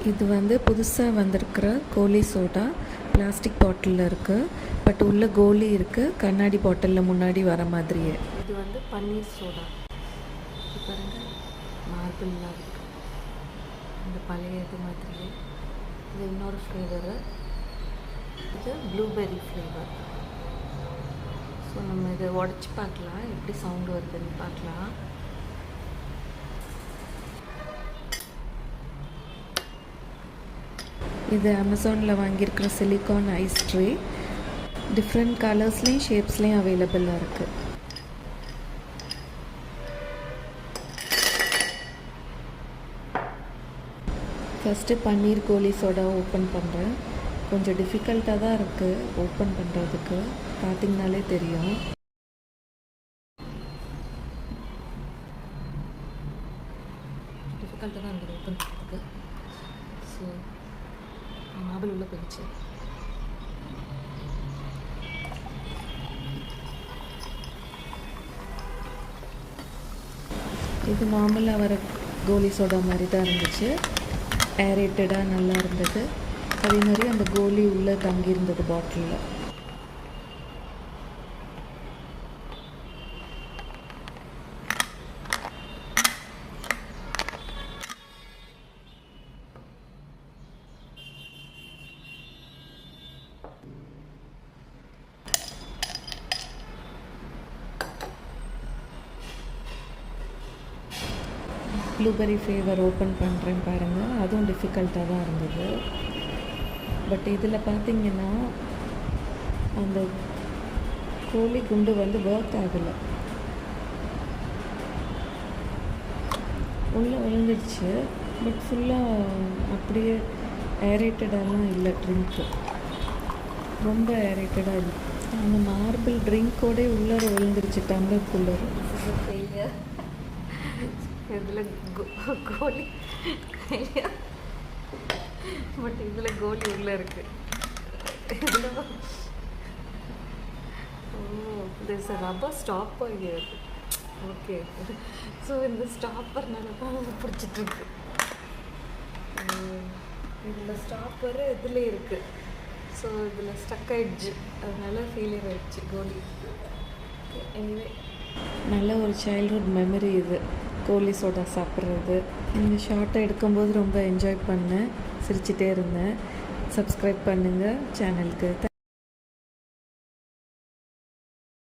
இது வந்து புதுசாக வந்திருக்கிற கோலி சோடா பிளாஸ்டிக் பாட்டிலில் இருக்குது. பட் உள்ள கோலி இருக்குது, கண்ணாடி பாட்டிலில் முன்னாடி வர மாதிரியே. இது வந்து பன்னீர் சோடா. இது பாருங்கள், மார்பிள்லாம் இருக்குது, இந்த பழைய இது மாதிரியே. இது இன்னொரு ஃப்ளேவரு, இது ப்ளூபெர்ரி ஃப்ளேவர். ஸோ நம்ம இதை உடச்சி பார்க்கலாம், எப்படி சவுண்டு வருதுன்னு பார்க்கலாம். இது அமேசானில் வாங்கியிருக்கிற சிலிக்கான் ஐஸ் ட்ரே. டிஃப்ரெண்ட் கலர்ஸ்லேயும் ஷேப்ஸ்லேயும் அவைலபிளாக இருக்குது. ஃபஸ்ட்டு பன்னீர் கோலி சோடா ஓப்பன் பண்ணுறேன். கொஞ்சம் டிஃபிகல்ட்டாக தான் இருக்குது ஓப்பன் பண்ணுறதுக்கு, பார்த்திங்கனாலே தெரியும். டிஃபிகல்ட்டாக தான் இருக்குது ஓப்பன் பண்ணுறதுக்கு. ஸோ மார்பிள் உள்ளே போயிடுச்சு. இது நார்மலாக வர கோலி சோடா மாதிரி தான் இருந்துச்சு. ஏரேட்டடாக நல்லா இருந்தது. அதே மாதிரி அந்த கோலி உள்ளே தங்கியிருந்தது பாட்டிலில். ப்ளூபெர்ரி ஃப்ளேவர் ஓப்பன் பண்ணுறேன் பாருங்கள். அதுவும் டிஃபிகல்ட்டாக தான் இருந்தது. பட் இதில் பார்த்திங்கன்னா அந்த கோழி குண்டு வந்து ஒர்க் ஆகலை. உள்ளே விழுந்துடுச்சு, பட் ஃபுல்லாக அப்படியே ஏரேட்டடாலாம் இல்லை. ட்ரிங்க்கு ரொம்ப ஏரேட்டடாக இல்லை. அந்த மார்பிள் ட்ரிங்க்கோடே உள்ளார விழுந்துருச்சு, டம்ளருக்குள்ளே. இதில் கோலி பட் இதில் கோலி உள்ளே இருக்குது. இதில் this rubber stopper here. Okay, so இந்த ஸ்டாப்பர்னால தான் பிடிச்சிட்ருக்கு. இதில் ஸ்டாப்பரு இதில் இருக்குது. ஸோ இதில் ஸ்டக் ஆகிடுச்சு, அதனால ஃபெயிலியர் ஆகிடுச்சு கோலி. எனிவே நல்ல ஒரு சைல்ட்ஹுட் மெமரி இது, கோலி சோடா சாப்பிட்றது. இந்த ஷார்ட்டை எடுக்கும்போது ரொம்ப என்ஜாய் பண்ணேன், சிரிச்சிட்டே இருந்தேன். சப்ஸ்கிரைப் பண்ணுங்கள் சேனலுக்கு.